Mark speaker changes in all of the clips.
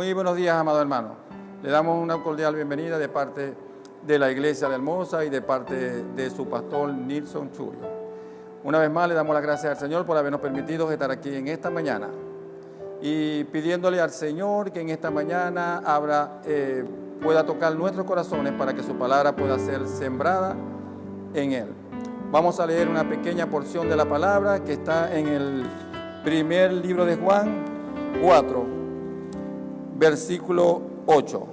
Speaker 1: Muy buenos días, amado hermano. Le damos una cordial bienvenida de parte de la Iglesia de Hermosa y de parte de su pastor Nilson Churio. Una vez más le damos las gracias al Señor por habernos permitido estar aquí en esta mañana y pidiéndole al Señor que en esta mañana pueda tocar nuestros corazones para que su palabra pueda ser sembrada en él. Vamos a leer una pequeña porción de la palabra que está en el primer libro de Juan 4, versículo 8.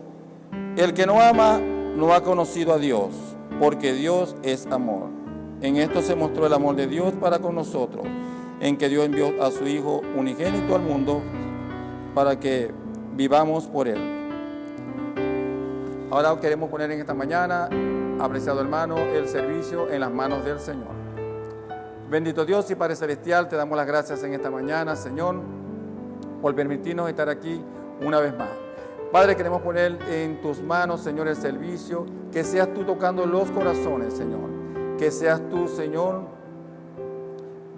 Speaker 1: El que no ama no ha conocido a Dios, porque Dios es amor. En esto se mostró el amor de Dios para con nosotros, en que Dios envió a su Hijo unigénito al mundo para que vivamos por Él. Ahora queremos poner en esta mañana, apreciado hermano, el servicio en las manos del Señor. Bendito Dios y Padre Celestial, te damos las gracias en esta mañana, Señor, por permitirnos estar aquí una vez más. Padre, queremos poner en tus manos, Señor, el servicio, que seas tú tocando los corazones, Señor, que seas tú, Señor,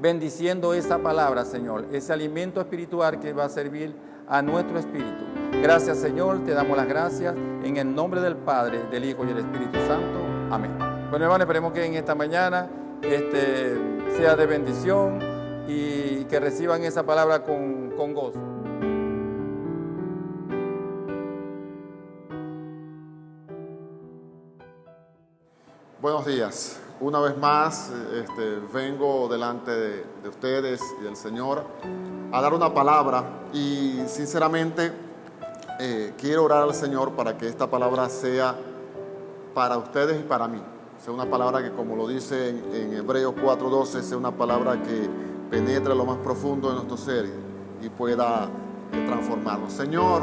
Speaker 1: bendiciendo esa palabra, Señor, ese alimento espiritual que va a servir a nuestro espíritu. Gracias, Señor, te damos las gracias en el nombre del Padre, del Hijo y del Espíritu Santo. Amén. Bueno, hermanos, esperemos que en esta mañana sea de bendición y que reciban esa palabra con gozo.
Speaker 2: Buenos días. Una vez más vengo delante de ustedes y del Señor a dar una palabra y sinceramente quiero orar al Señor para que esta palabra sea para ustedes y para mí. Sea una palabra que, como lo dice en Hebreos 4:12, sea una palabra que penetre lo más profundo de nuestro ser y pueda transformarnos. Señor,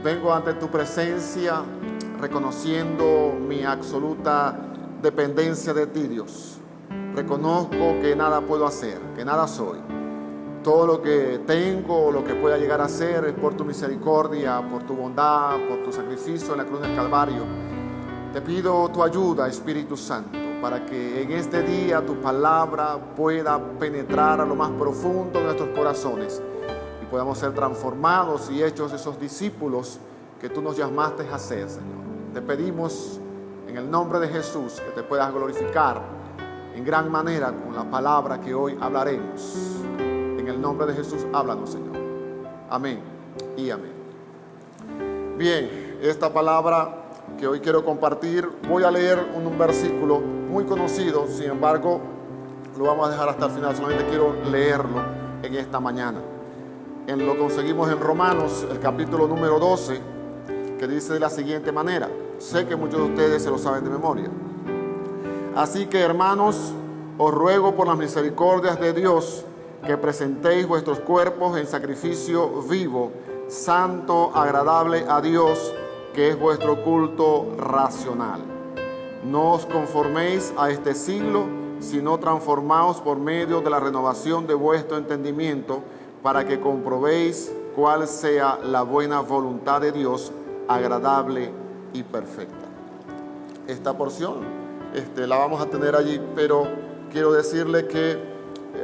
Speaker 2: vengo ante tu presencia reconociendo mi absoluta dependencia de ti, Dios. Reconozco que nada puedo hacer, que nada soy. Todo lo que tengo, lo que pueda llegar a ser, es por tu misericordia, por tu bondad, por tu sacrificio en la cruz del Calvario. Te pido tu ayuda, Espíritu Santo, para que en este día tu palabra pueda penetrar a lo más profundo de nuestros corazones y podamos ser transformados y hechos esos discípulos que tú nos llamaste a ser, Señor. Te pedimos en el nombre de Jesús que te puedas glorificar en gran manera con la palabra que hoy hablaremos. En el nombre de Jesús, háblanos, Señor. Amén y amén. Bien, esta palabra que hoy quiero compartir, voy a leer un versículo muy conocido, sin embargo, lo vamos a dejar hasta el final, solamente quiero leerlo en esta mañana. Lo conseguimos en Romanos, el capítulo número 12, que dice de la siguiente manera. Sé que muchos de ustedes se lo saben de memoria. Así que, hermanos, os ruego por las misericordias de Dios que presentéis vuestros cuerpos en sacrificio vivo, santo, agradable a Dios, que es vuestro culto racional. No os conforméis a este siglo, sino transformaos por medio de la renovación de vuestro entendimiento, para que comprobéis cuál sea la buena voluntad de Dios, agradable y perfecta. Esta porción la vamos a tener allí, pero quiero decirle que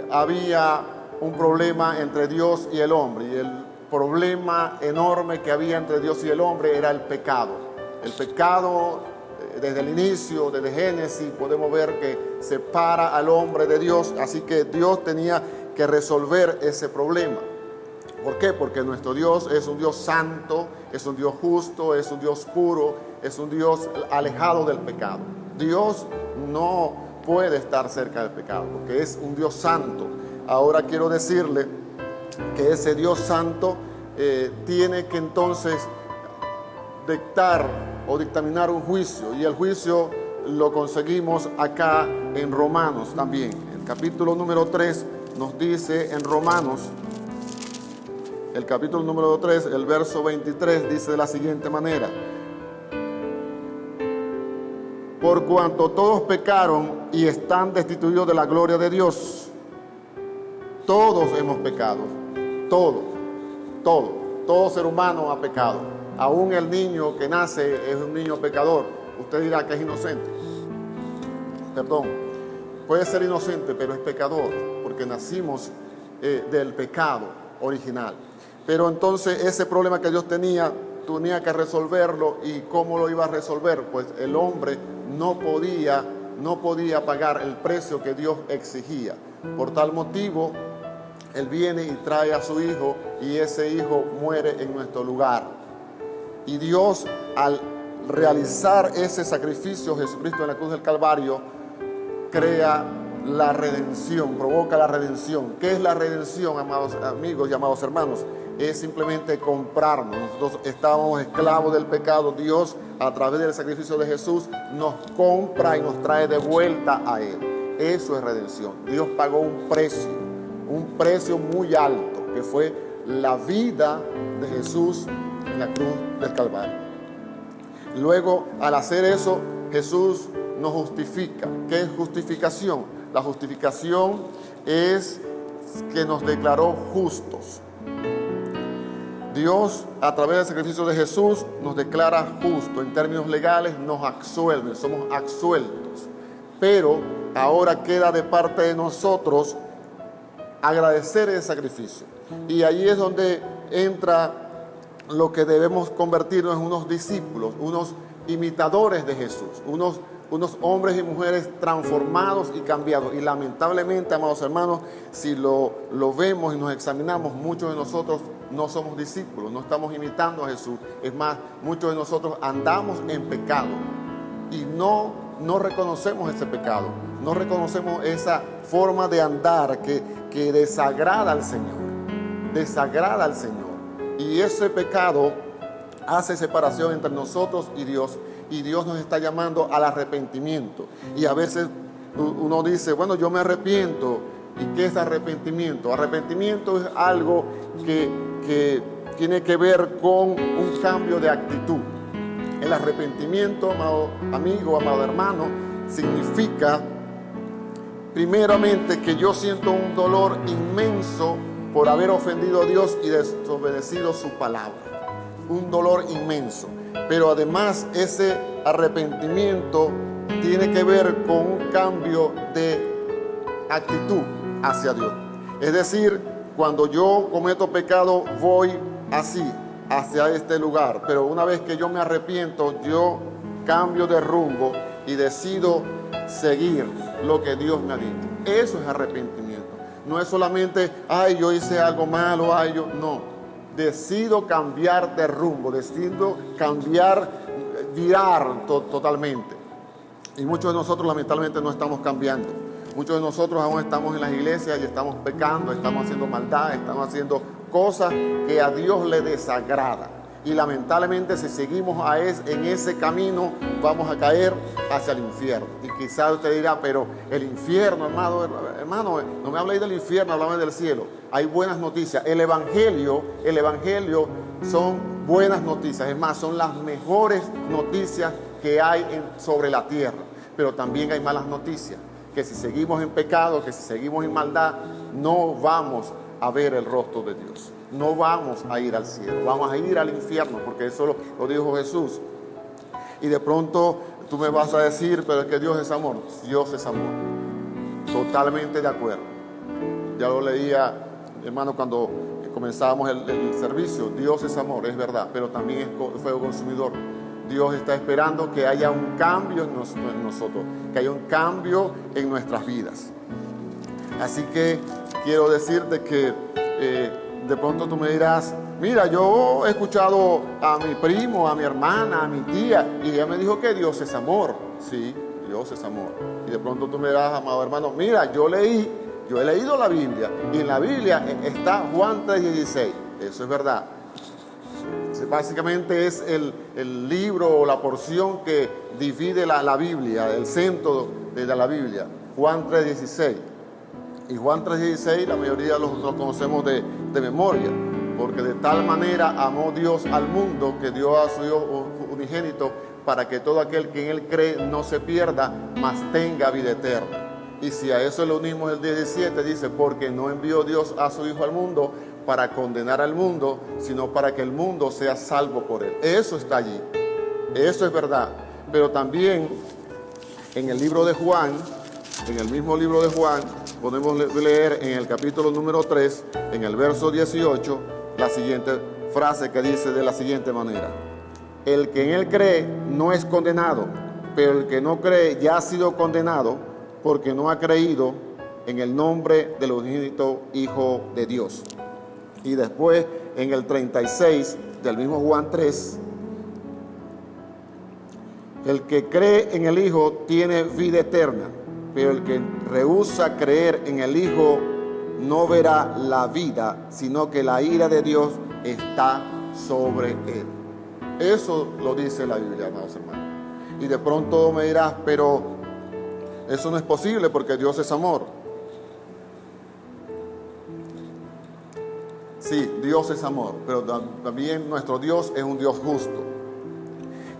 Speaker 2: había un problema entre Dios y el hombre, y el problema enorme que había entre Dios y el hombre era el pecado. El pecado, desde el inicio, desde Génesis, podemos ver que separa al hombre de Dios, así que Dios tenía que resolver ese problema. ¿Por qué? Porque nuestro Dios es un Dios santo, es un Dios justo, es un Dios puro, es un Dios alejado del pecado. Dios no puede estar cerca del pecado porque es un Dios santo. Ahora quiero decirle que ese Dios santo tiene que entonces dictar o dictaminar un juicio, y el juicio lo conseguimos acá en Romanos también. El capítulo número 3 nos dice en Romanos, el capítulo número 3, el verso 23, dice de la siguiente manera: por cuanto todos pecaron y están destituidos de la gloria de Dios. Todos hemos pecado, todo ser humano ha pecado. Aún el niño que nace es un niño pecador. Usted dirá que es inocente. Perdón, puede ser inocente, pero es pecador, porque nacimos del pecado original. Pero entonces ese problema que Dios tenía que resolverlo. ¿Y cómo lo iba a resolver? Pues el hombre no podía pagar el precio que Dios exigía. Por tal motivo, Él viene y trae a su hijo, y ese hijo muere en nuestro lugar. Y Dios, al realizar ese sacrificio, Jesucristo en la cruz del Calvario, crea la redención, provoca la redención. ¿Qué es la redención, amados amigos y amados hermanos? Es simplemente comprarnos. Nosotros estábamos esclavos del pecado. Dios, a través del sacrificio de Jesús, nos compra y nos trae de vuelta a Él. Eso es redención. Dios pagó un precio muy alto, que fue la vida de Jesús en la cruz del Calvario. Luego, al hacer eso, Jesús nos justifica. ¿Qué es justificación? La justificación es que nos declaró justos. Dios, a través del sacrificio de Jesús, nos declara justo. En términos legales, nos absuelve, somos absueltos. Pero ahora queda de parte de nosotros agradecer ese sacrificio. Y ahí es donde entra lo que debemos convertirnos en unos discípulos, unos imitadores de Jesús, unos hombres y mujeres transformados y cambiados. Y lamentablemente, amados hermanos, si lo vemos y nos examinamos, muchos de nosotros no somos discípulos, no estamos imitando a Jesús. Es más, muchos de nosotros andamos en pecado y no reconocemos ese pecado, no reconocemos esa forma de andar que desagrada al Señor. Y ese pecado hace separación entre nosotros y Dios nos está llamando al arrepentimiento. Y a veces uno dice, bueno, yo me arrepiento. ¿Y qué es arrepentimiento? Arrepentimiento es algo que tiene que ver con un cambio de actitud. El arrepentimiento, amado amigo, amado hermano, significa primeramente que yo siento un dolor inmenso por haber ofendido a Dios y desobedecido su palabra. Un dolor inmenso. Pero además ese arrepentimiento tiene que ver con un cambio de actitud hacia Dios. Es decir, cuando yo cometo pecado voy así, hacia este lugar. Pero una vez que yo me arrepiento, yo cambio de rumbo y decido seguir lo que Dios me ha dicho. Eso es arrepentimiento. No es solamente, ay, yo hice algo malo, ay, yo... No. Decido cambiar de rumbo, decido virar totalmente. Y muchos de nosotros lamentablemente no estamos cambiando. Muchos de nosotros aún estamos en las iglesias y estamos pecando, estamos haciendo maldad, estamos haciendo cosas que a Dios le desagrada. Y lamentablemente si seguimos en ese camino vamos a caer hacia el infierno. Y quizás usted dirá, pero el infierno, hermano, no me habléis del infierno, háblame del cielo. Hay buenas noticias. El evangelio son buenas noticias. Es más, son las mejores noticias que hay sobre la tierra. Pero también hay malas noticias. Que si seguimos en pecado, que si seguimos en maldad, no vamos a ver el rostro de Dios. No vamos a ir al cielo, vamos a ir al infierno, porque eso lo dijo Jesús. Y de pronto tú me vas a decir, pero es que Dios es amor. Dios es amor. Totalmente de acuerdo. Ya lo leía, hermano, cuando comenzábamos el servicio. Dios es amor, es verdad, pero también es fuego consumidor. Dios está esperando que haya un cambio en nosotros, que haya un cambio en nuestras vidas. Así que quiero decirte que de pronto tú me dirás, mira, yo he escuchado a mi primo, a mi hermana, a mi tía, y ella me dijo que Dios es amor. Sí, Dios es amor. Y de pronto tú me dirás, amado hermano, mira, yo he leído la Biblia, y en la Biblia está Juan 3:16. Eso es verdad. Básicamente es el libro o la porción que divide la Biblia, el centro de la Biblia, Juan 3:16. Y Juan 3:16 la mayoría lo conocemos de memoria, porque de tal manera amó Dios al mundo que dio a su Hijo unigénito para que todo aquel que en Él cree no se pierda, mas tenga vida eterna. Y si a eso le unimos el 17, dice, porque no envió Dios a su Hijo al mundo para condenar al mundo, sino para que el mundo sea salvo por Él. Eso está allí, eso es verdad. Pero también en el libro de Juan, en el mismo libro de Juan, podemos leer en el capítulo número 3, en el verso 18, la siguiente frase que dice de la siguiente manera: el que en él cree no es condenado, pero el que no cree ya ha sido condenado porque no ha creído en el nombre del unigénito Hijo de Dios. Y después en el 36 del mismo Juan 3, el que cree en el Hijo tiene vida eterna, pero el que rehúsa creer en el Hijo no verá la vida, sino que la ira de Dios está sobre él. Eso lo dice la Biblia, amados hermanos. Y de pronto me dirás, pero eso no es posible porque Dios es amor. Sí, Dios es amor, pero también nuestro Dios es un Dios justo.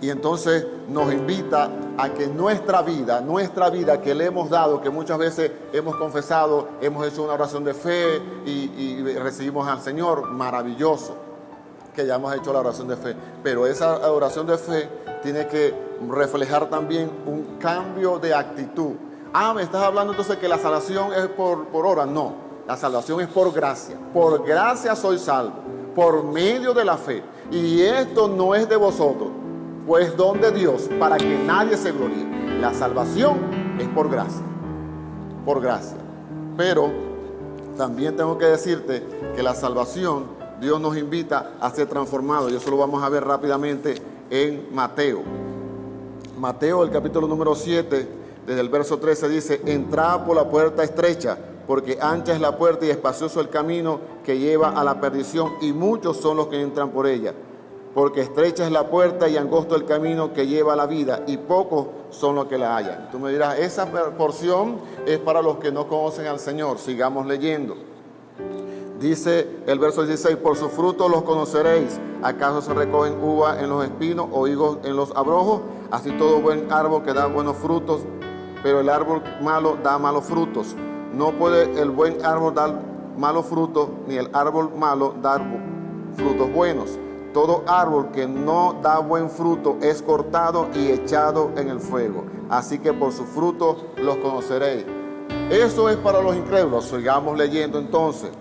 Speaker 2: Y entonces nos invita a que nuestra vida que le hemos dado, que muchas veces hemos confesado, hemos hecho una oración de fe y recibimos al Señor, maravilloso que ya hemos hecho la oración de fe, pero esa oración de fe tiene que reflejar también un cambio de actitud. Me estás hablando entonces que la salvación es por obra. No, la salvación es por gracia. Por gracia soy salvo, por medio de la fe. Y esto no es de vosotros, pues don de Dios, para que nadie se gloríe. La salvación es por gracia, por gracia. Pero también tengo que decirte que la salvación, Dios nos invita a ser transformados. Y eso lo vamos a ver rápidamente en Mateo. Mateo, el capítulo número 7, desde el verso 13 dice: entrad por la puerta estrecha, porque ancha es la puerta y espacioso el camino que lleva a la perdición, y muchos son los que entran por ella. Porque estrecha es la puerta y angosto el camino que lleva a la vida, y pocos son los que la hallan. Tú me dirás, esa porción es para los que no conocen al Señor. Sigamos leyendo. Dice el verso 16: por sus frutos los conoceréis. ¿Acaso se recogen uvas en los espinos o higos en los abrojos? Así todo buen árbol que da buenos frutos, pero el árbol malo da malos frutos. No puede el buen árbol dar malos frutos, ni el árbol malo dar frutos buenos. Todo árbol que no da buen fruto es cortado y echado en el fuego. Así que por sus frutos los conoceréis. Eso es para los incrédulos. Sigamos leyendo entonces.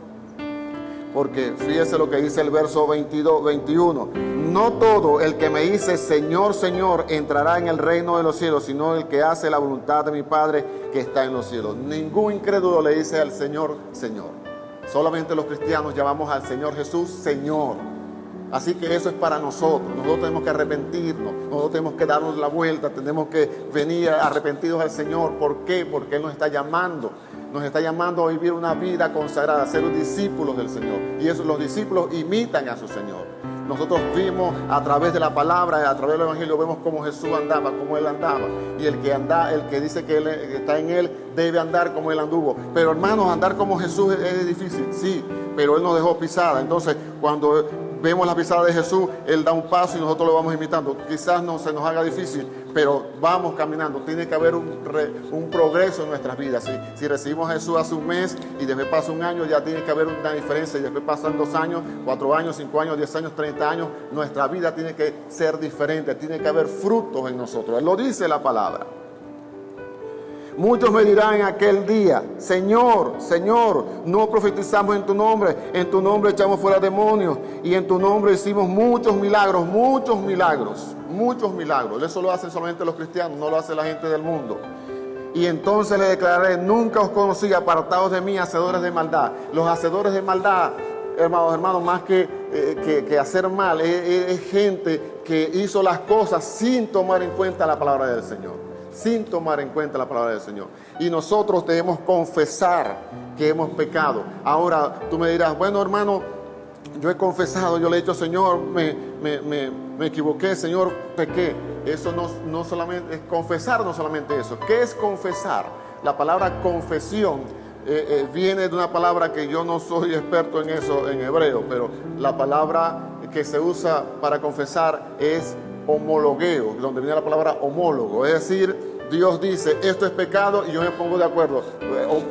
Speaker 2: Porque fíjese lo que dice el verso 21. No todo el que me dice Señor, Señor entrará en el reino de los cielos, sino el que hace la voluntad de mi Padre que está en los cielos. Ningún incrédulo le dice al Señor, Señor. Solamente los cristianos llamamos al Señor Jesús Señor. Así que eso es para nosotros. Nosotros tenemos que arrepentirnos, nosotros tenemos que darnos la vuelta, tenemos que venir arrepentidos al Señor. ¿Por qué? Porque Él nos está llamando. Nos está llamando a vivir una vida consagrada, a ser los discípulos del Señor. Y eso, los discípulos imitan a su Señor. Nosotros vimos a través de la palabra, a través del Evangelio, vemos cómo Jesús andaba, cómo Él andaba. Y el que dice que Él está en Él, debe andar como Él anduvo. Pero hermanos, andar como Jesús es difícil, sí, pero Él nos dejó pisada. Entonces, cuando vemos la pisada de Jesús, Él da un paso y nosotros lo vamos imitando. Quizás no se nos haga difícil, pero vamos caminando. Tiene que haber un progreso en nuestras vidas. Si recibimos a Jesús hace un mes y después pasa un año, ya tiene que haber una diferencia. Y después pasan 2 años, 4 años, 5 años, 10 años, 30 años. Nuestra vida tiene que ser diferente. Tiene que haber frutos en nosotros. Él lo dice la palabra. Muchos me dirán en aquel día: Señor, Señor, no profetizamos en tu nombre echamos fuera demonios, y en tu nombre hicimos muchos milagros. Eso lo hacen solamente los cristianos, no lo hace la gente del mundo. Y entonces le declararé: nunca os conocí, apartados de mí, hacedores de maldad. Los hacedores de maldad, hermanos, más que hacer mal, es gente que hizo las cosas sin tomar en cuenta la palabra del Señor. Sin tomar en cuenta la palabra del Señor. Y nosotros debemos confesar que hemos pecado. Ahora tú me dirás: bueno, hermano, yo he confesado, yo le he dicho, Señor, me equivoqué, Señor, pequé. Eso no solamente es confesar, no solamente eso. ¿Qué es confesar? La palabra confesión viene de una palabra que yo no soy experto en eso en hebreo, pero la palabra que se usa para confesar es homologueo, donde viene la palabra homólogo. Es decir, Dios dice, esto es pecado, y yo me pongo de acuerdo.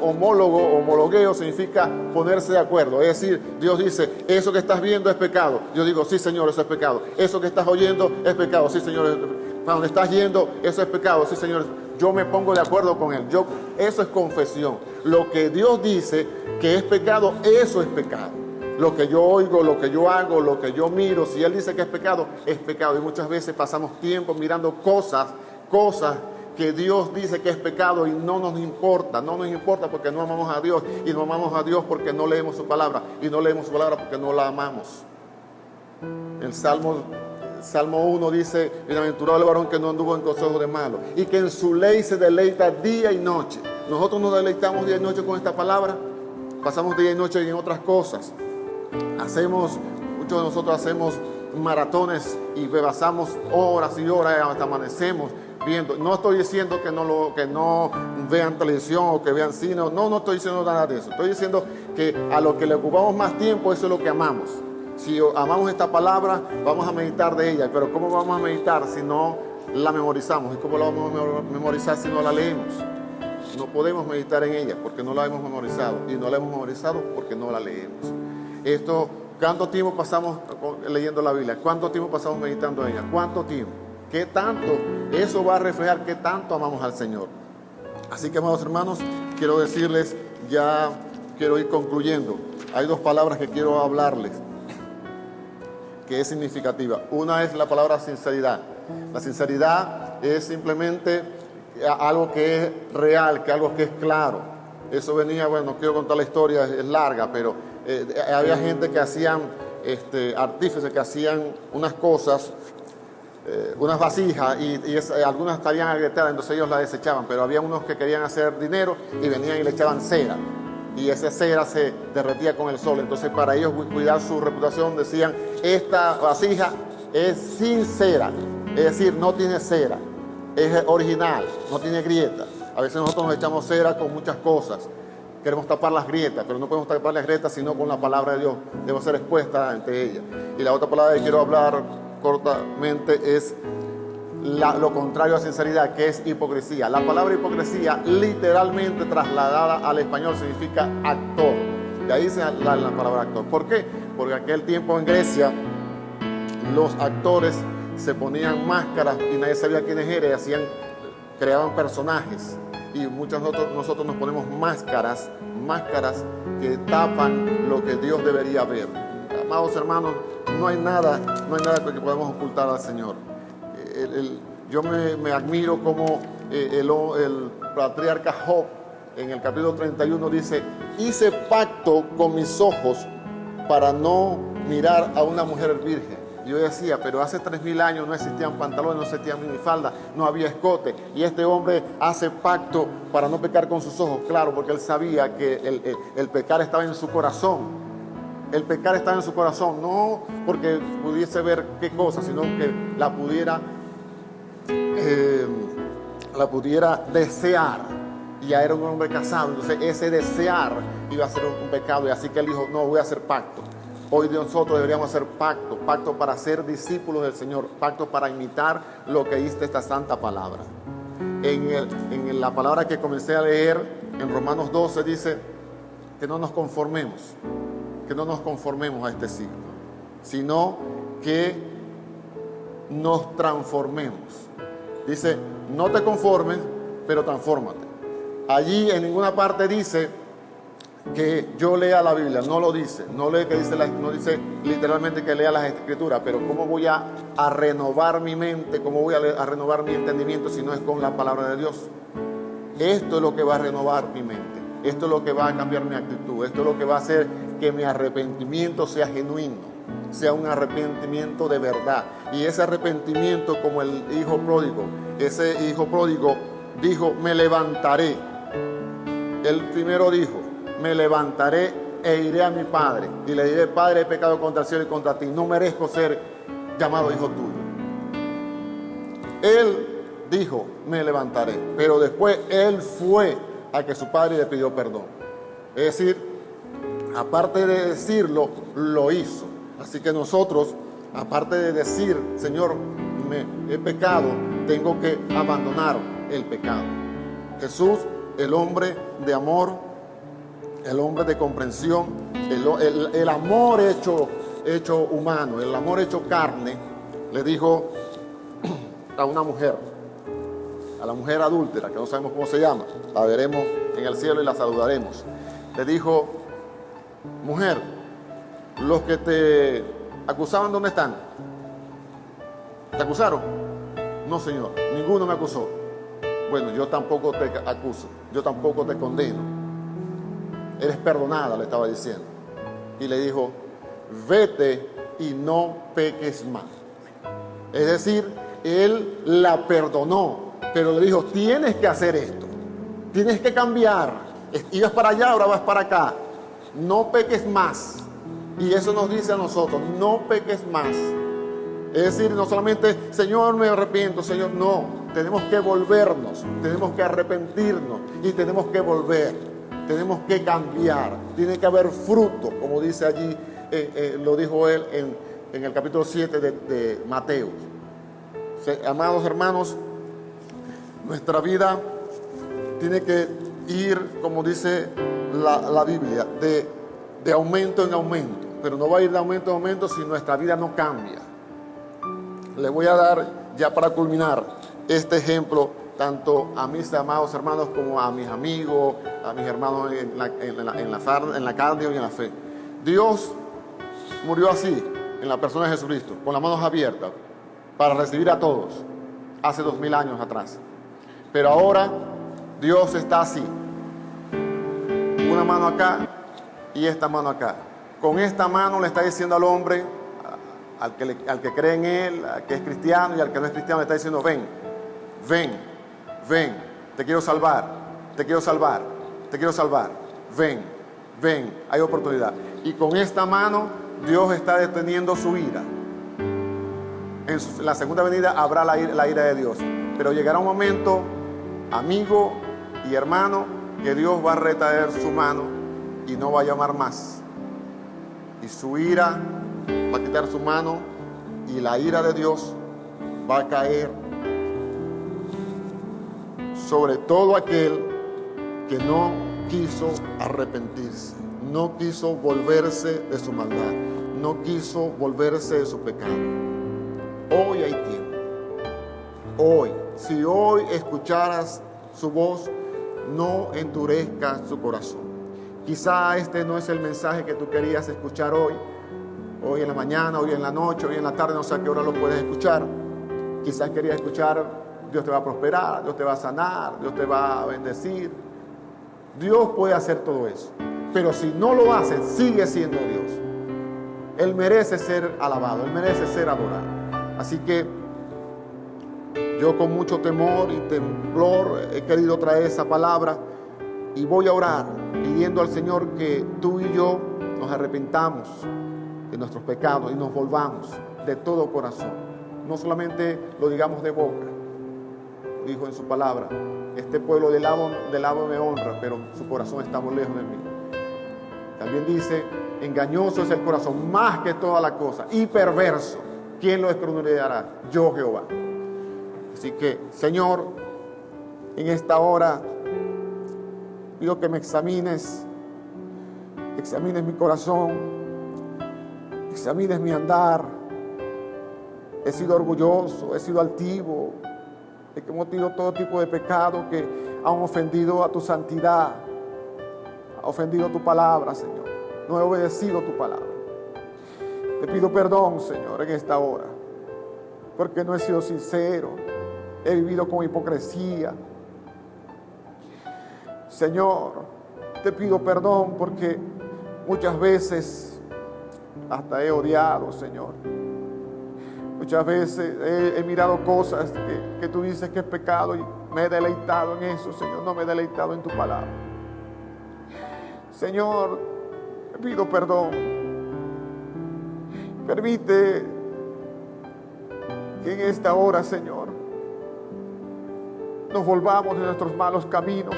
Speaker 2: Homologueo significa ponerse de acuerdo. Es decir, Dios dice, eso que estás viendo es pecado. Yo digo, sí, Señor, eso es pecado. Eso que estás oyendo es pecado. Sí, Señor. Para donde estás yendo, eso es pecado. Sí, Señor. Yo me pongo de acuerdo con Él. Eso es confesión. Lo que Dios dice que es pecado, eso es pecado. Lo que yo oigo, lo que yo hago, lo que yo miro, si Él dice que es pecado, es pecado. Y muchas veces pasamos tiempo mirando cosas que Dios dice que es pecado y no nos importa porque no amamos a Dios, y no amamos a Dios porque no leemos su palabra, y no leemos su palabra porque no la amamos. El Salmo 1 dice: bienaventurado el varón que no anduvo en consejos de malos, y que en su ley se deleita día y noche. Nosotros nos deleitamos día y noche con esta palabra, pasamos día y noche en otras cosas. Muchos de nosotros hacemos maratones y pasamos horas y horas, hasta amanecemos viendo. No estoy diciendo que no vean televisión o que vean cine, no estoy diciendo nada de eso. Estoy diciendo que a lo que le ocupamos más tiempo, eso es lo que amamos. Si amamos esta palabra, vamos a meditar de ella, pero ¿cómo vamos a meditar si no la memorizamos? ¿Y cómo la vamos a memorizar si no la leemos? No podemos meditar en ella porque no la hemos memorizado, y no la hemos memorizado porque no la leemos. ¿Cuánto tiempo pasamos leyendo la Biblia? ¿Cuánto tiempo pasamos meditando en ella? ¿Cuánto tiempo? ¿Qué tanto? Eso va a reflejar qué tanto amamos al Señor. Así que, amados hermanos, quiero decirles, ya quiero ir concluyendo. Hay dos palabras que quiero hablarles, que es significativa. Una es la palabra sinceridad. La sinceridad es simplemente algo que es real, que algo que es claro. Eso venía, bueno, no quiero contar la historia, es larga, pero había gente que hacían, artífices que hacían unas cosas, unas vasijas, y algunas estarían agrietadas, entonces ellos las desechaban, pero había unos que querían hacer dinero y venían y le echaban cera, y esa cera se derretía con el sol. Entonces, para ellos cuidar su reputación, decían: esta vasija es sin cera, es decir, no tiene cera, es original, no tiene grieta. A veces nosotros nos echamos cera con muchas cosas, queremos tapar las grietas, pero no podemos tapar las grietas sino con la palabra de Dios. Debe ser expuesta ante ella. Y la otra palabra que quiero hablar cortamente es lo contrario a sinceridad, que es hipocresía. La palabra hipocresía, literalmente trasladada al español, significa actor. De ahí se la palabra actor. ¿Por qué? Porque en aquel tiempo en Grecia los actores se ponían máscaras y nadie sabía quiénes eran, creaban personajes. Y muchos de nosotros nos ponemos máscaras que tapan lo que Dios debería ver. Amados hermanos, no hay nada que podamos ocultar al Señor. Yo me admiro como el patriarca Job, en el capítulo 31, dice: hice pacto con mis ojos para no mirar a una mujer virgen. Yo decía, pero hace 3000 años no existían pantalones, no existían minifaldas, no había escote, y este hombre hace pacto para no pecar con sus ojos. Claro, porque él sabía que el pecar estaba en su corazón. El pecar estaba en su corazón, no porque pudiese ver qué cosa, sino que la pudiera desear. Y ya era un hombre casado, entonces ese desear iba a ser un pecado, y así que él dijo: no, voy a hacer pacto. Hoy nosotros deberíamos hacer pacto para ser discípulos del Señor, pacto para imitar lo que dice esta santa palabra. En la palabra que comencé a leer, en Romanos 12, dice que no nos conformemos a este siglo, sino que nos transformemos. Dice: no te conformes, pero transfórmate. Allí en ninguna parte dice que yo lea la Biblia, no lo dice, no dice literalmente que lea las Escrituras, pero ¿cómo voy a renovar mi mente? ¿Cómo voy a renovar mi entendimiento si no es con la palabra de Dios? Esto es lo que va a renovar mi mente, esto es lo que va a cambiar mi actitud, esto es lo que va a hacer que mi arrepentimiento sea genuino, sea un arrepentimiento de verdad. Y ese arrepentimiento, como el hijo pródigo, ese hijo pródigo dijo: me levantaré. El primero dijo: me levantaré e iré a mi padre y le diré: Padre, he pecado contra el cielo y contra ti, no merezco ser llamado hijo tuyo. Él dijo: me levantaré, pero después él fue a que su padre le pidió perdón. Es decir, aparte de decirlo, lo hizo. Así que nosotros, aparte de decir: Señor, he pecado, tengo que abandonar el pecado. Jesús, el hombre de amor, el hombre de comprensión, el amor hecho humano, el amor hecho carne, le dijo a una mujer, a la mujer adúltera, que no sabemos cómo se llama, la veremos en el cielo y la saludaremos. Le dijo: mujer, Los que te acusaban, ¿dónde están? ¿Te acusaron? No, Señor, ninguno me acusó. Bueno, yo tampoco te acuso, yo tampoco te condeno. Eres perdonada, le estaba diciendo. Y le dijo, vete y no peques más. Es decir, él la perdonó, pero le dijo, tienes que hacer esto, tienes que cambiar. Ibas para allá, ahora vas para acá. No peques más. Y eso nos dice a nosotros, no peques más. Es decir, no solamente, Señor, me arrepiento, Señor, no. Tenemos que volvernos, tenemos que arrepentirnos y tenemos que volver. Tenemos que cambiar. Tiene que haber fruto, como dice allí, lo dijo él en el capítulo 7 de Mateo. Amados hermanos, nuestra vida tiene que ir, como dice la Biblia, de aumento en aumento. Pero no va a ir de aumento en aumento si nuestra vida no cambia. Le voy a dar, ya para culminar, este ejemplo tanto a mis amados hermanos como a mis amigos, a mis hermanos en la carne y en la fe. Dios murió así, en la persona de Jesucristo, con las manos abiertas, para recibir a todos, hace 2000 años atrás. Pero ahora Dios está así, una mano acá y esta mano acá. Con esta mano le está diciendo al hombre, al que cree en Él, al que es cristiano, y al que no es cristiano, le está diciendo, ven, ven, ven, te quiero salvar, te quiero salvar, te quiero salvar, ven, ven, hay oportunidad. Y con esta mano Dios está deteniendo su ira. En la segunda venida habrá la ira de Dios, pero llegará un momento, amigo y hermano, que Dios va a retraer su mano y no va a llamar más. Y su ira va a quitar su mano y la ira de Dios va a caer sobre todo aquel que no quiso arrepentirse, no quiso volverse de su maldad, no quiso volverse de su pecado. Hoy hay tiempo. Hoy, si hoy escucharas su voz, no endurezcas su corazón. Quizá este no es el mensaje que tú querías escuchar hoy en la mañana, hoy en la noche, hoy en la tarde, no sé a qué hora lo puedes escuchar. Quizás querías escuchar, Dios te va a prosperar, Dios te va a sanar, Dios te va a bendecir. Dios puede hacer todo eso, pero si no lo hace, sigue siendo Dios. Él merece ser alabado, Él merece ser adorado. Así que yo con mucho temor y temblor he querido traer esa palabra y voy a orar pidiendo al Señor que tú y yo nos arrepentamos de nuestros pecados y nos volvamos de todo corazón. No solamente lo digamos de boca, dijo en su palabra, este pueblo de lado me honra, pero su corazón está muy lejos de mí. También dice, engañoso es el corazón más que toda la cosa y perverso. ¿Quién lo escudriñará? Yo, Jehová. Así que, Señor, en esta hora pido que me examines mi corazón, examines mi andar. He sido orgulloso, he sido altivo, he cometido todo tipo de pecados que han ofendido a tu santidad, ha ofendido tu palabra, Señor. No he obedecido tu palabra. Te pido perdón, Señor, en esta hora, porque no he sido sincero, he vivido con hipocresía. Señor, te pido perdón porque muchas veces hasta he odiado, Señor. Muchas veces he mirado cosas que tú dices que es pecado y me he deleitado en eso, Señor. No me he deleitado en tu palabra. Señor, te pido perdón. Permite que en esta hora, Señor, nos volvamos de nuestros malos caminos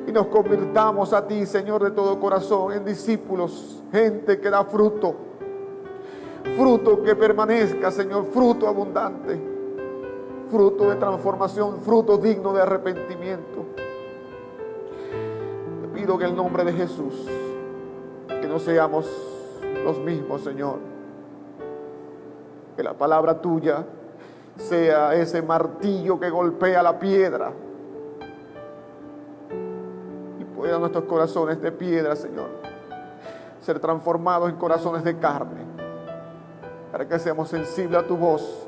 Speaker 2: y nos convirtamos a ti, Señor, de todo corazón, en discípulos, gente que da fruto, fruto que permanezca, Señor, fruto abundante, fruto de transformación, fruto digno de arrepentimiento. Te pido que en el nombre de Jesús, que no seamos los mismos, Señor, que la palabra tuya sea ese martillo que golpea la piedra y pueda nuestros corazones de piedra, Señor, ser transformados en corazones de carne, para que seamos sensibles a tu voz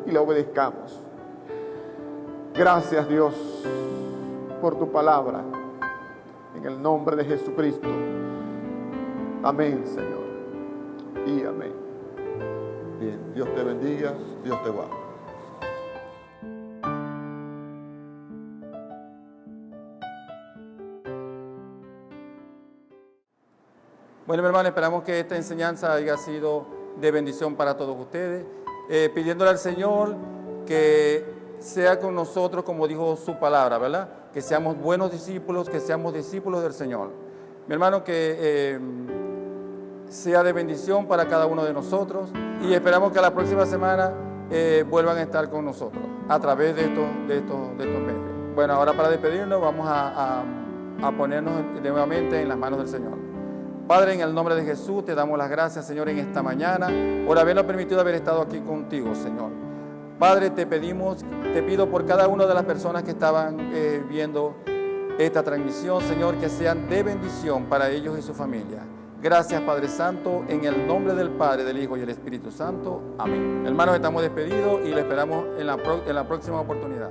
Speaker 2: y la obedezcamos. Gracias, Dios, por tu palabra, en el nombre de Jesucristo. Amén, Señor, y amén. Bien, Dios te bendiga, Dios te guarde.
Speaker 1: Bueno, mi hermano, esperamos que esta enseñanza haya sido de bendición para todos ustedes, pidiéndole al Señor que sea con nosotros, como dijo su palabra, ¿verdad? Que seamos buenos discípulos, que seamos discípulos del Señor. Mi hermano, que sea de bendición para cada uno de nosotros, y esperamos que la próxima semana vuelvan a estar con nosotros a través de estos medios. Bueno, ahora para despedirnos vamos a ponernos nuevamente en las manos del Señor. Padre, en el nombre de Jesús te damos las gracias, Señor, en esta mañana por habernos permitido haber estado aquí contigo, Señor. Padre, te pido por cada una de las personas que estaban viendo esta transmisión, Señor, que sean de bendición para ellos y su familia. Gracias, Padre Santo, en el nombre del Padre, del Hijo y del Espíritu Santo. Amén. Hermanos, estamos despedidos y le esperamos en la próxima oportunidad.